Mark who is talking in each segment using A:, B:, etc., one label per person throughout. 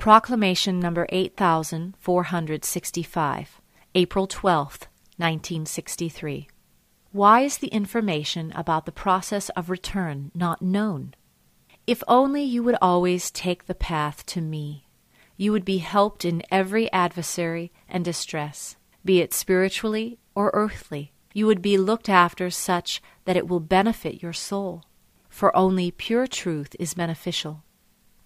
A: Proclamation number 8465, April 12th, 1963. Why is the information about the process of return not known? If only you would always take the path to me, you would be helped in every adversary and distress, be it spiritually or earthly. You would be looked after such that it will benefit your soul, for only pure truth is beneficial.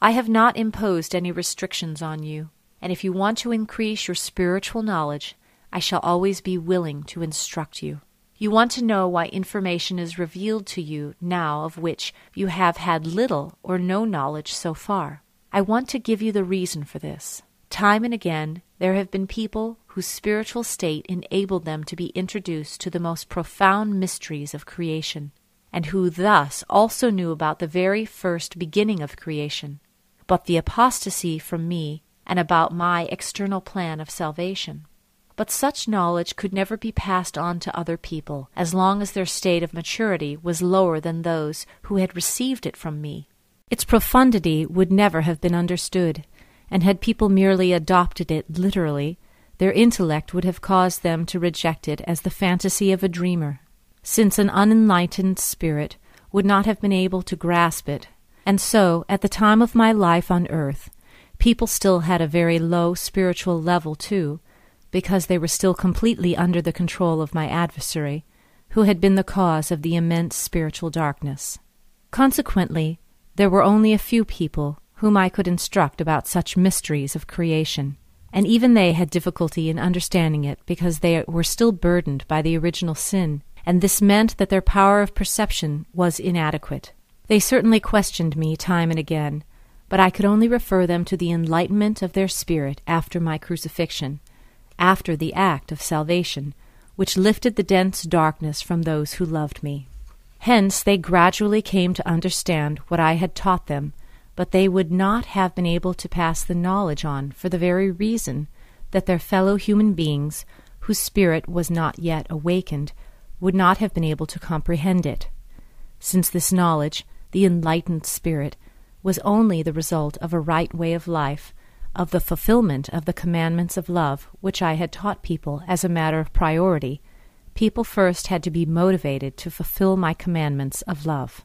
A: I have not imposed any restrictions on you, and if you want to increase your spiritual knowledge, I shall always be willing to instruct you. You want to know why information is revealed to you now of which you have had little or no knowledge so far. I want to give you the reason for this. Time and again, there have been people whose spiritual state enabled them to be introduced to the most profound mysteries of creation, and who thus also knew about the very first beginning of creation, but the apostasy from me and about my external plan of salvation. But such knowledge could never be passed on to other people as long as their state of maturity was lower than those who had received it from me. Its profundity would never have been understood, and had people merely adopted it literally, their intellect would have caused them to reject it as the fantasy of a dreamer, since an unenlightened spirit would not have been able to grasp it. And so, at the time of my life on earth, people still had a very low spiritual level too, because they were still completely under the control of my adversary, who had been the cause of the immense spiritual darkness. Consequently, there were only a few people whom I could instruct about such mysteries of creation, and even they had difficulty in understanding it because they were still burdened by the original sin, and this meant that their power of perception was inadequate. They certainly questioned me time and again, but I could only refer them to the enlightenment of their spirit after my crucifixion, after the act of salvation, which lifted the dense darkness from those who loved me. Hence they gradually came to understand what I had taught them, but they would not have been able to pass the knowledge on for the very reason that their fellow human beings, whose spirit was not yet awakened, would not have been able to comprehend it, since this knowledge, the enlightened spirit, was only the result of a right way of life, of the fulfillment of the commandments of love which I had taught people as a matter of priority. People first had to be motivated to fulfill my commandments of love.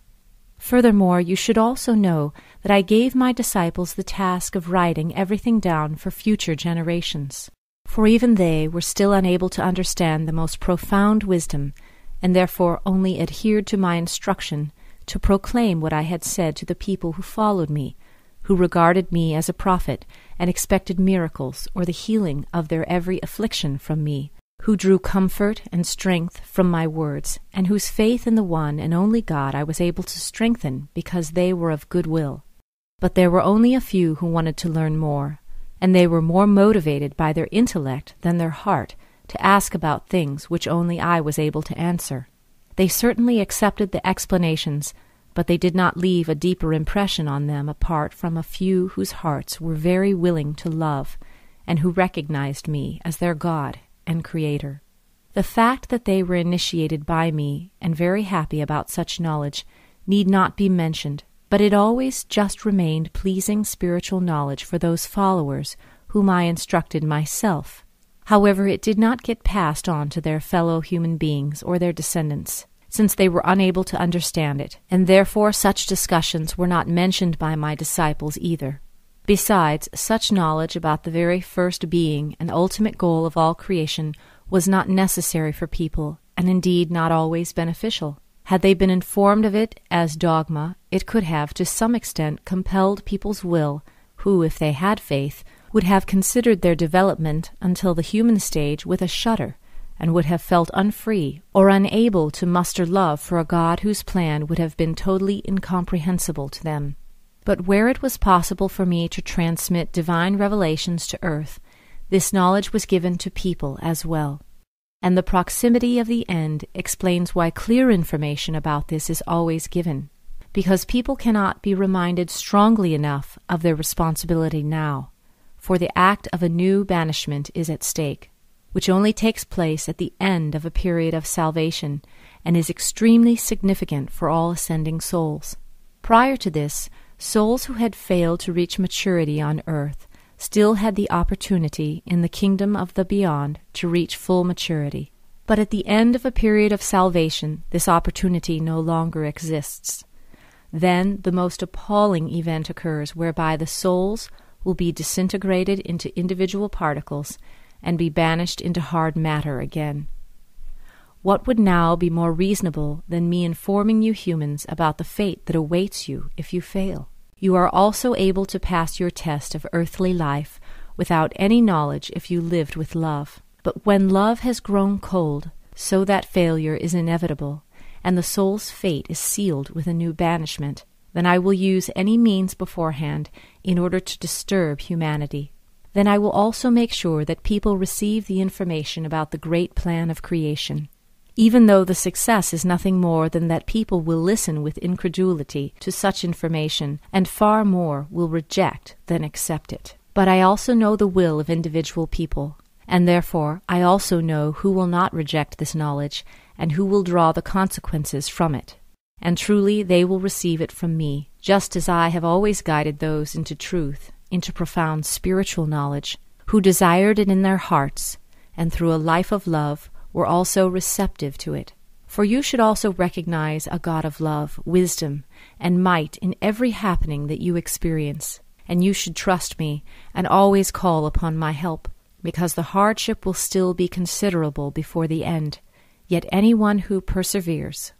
A: Furthermore, you should also know that I gave my disciples the task of writing everything down for future generations, for even they were still unable to understand the most profound wisdom, and therefore only adhered to my instruction to proclaim what I had said to the people who followed me, who regarded me as a prophet and expected miracles or the healing of their every affliction from me, who drew comfort and strength from my words, and whose faith in the one and only God I was able to strengthen because they were of good will. But there were only a few who wanted to learn more, and they were more motivated by their intellect than their heart to ask about things which only I was able to answer. They certainly accepted the explanations, but they did not leave a deeper impression on them apart from a few whose hearts were very willing to love, and who recognized me as their God and Creator. The fact that they were initiated by me and very happy about such knowledge need not be mentioned, but it always just remained pleasing spiritual knowledge for those followers whom I instructed myself. However, it did not get passed on to their fellow human beings or their descendants, since they were unable to understand it, and therefore such discussions were not mentioned by my disciples either. Besides, such knowledge about the very first being and ultimate goal of all creation was not necessary for people, and indeed not always beneficial. Had they been informed of it as dogma, it could have, to some extent, compelled people's will, who, if they had faith, would have considered their development until the human stage with a shudder, and would have felt unfree or unable to muster love for a God whose plan would have been totally incomprehensible to them. But where it was possible for me to transmit divine revelations to earth, this knowledge was given to people as well. And the proximity of the end explains why clear information about this is always given, because people cannot be reminded strongly enough of their responsibility now, for the act of a new banishment is at stake, which only takes place at the end of a period of salvation and is extremely significant for all ascending souls. Prior to this, souls who had failed to reach maturity on earth still had the opportunity in the kingdom of the beyond to reach full maturity. But at the end of a period of salvation, this opportunity no longer exists. Then the most appalling event occurs whereby the souls will be disintegrated into individual particles and be banished into hard matter again. What would now be more reasonable than me informing you humans about the fate that awaits you if you fail? You are also able to pass your test of earthly life without any knowledge if you lived with love. But when love has grown cold, so that failure is inevitable, and the soul's fate is sealed with a new banishment, then I will use any means beforehand in order to disturb humanity. Then I will also make sure that people receive the information about the great plan of creation, even though the success is nothing more than that people will listen with incredulity to such information, and far more will reject than accept it. But I also know the will of individual people, and therefore I also know who will not reject this knowledge, and who will draw the consequences from it. And truly they will receive it from me, just as I have always guided those into truth, into profound spiritual knowledge, who desired it in their hearts, and through a life of love were also receptive to it. For you should also recognize a God of love, wisdom, and might in every happening that you experience, and you should trust me and always call upon my help, because the hardship will still be considerable before the end, yet anyone who perseveres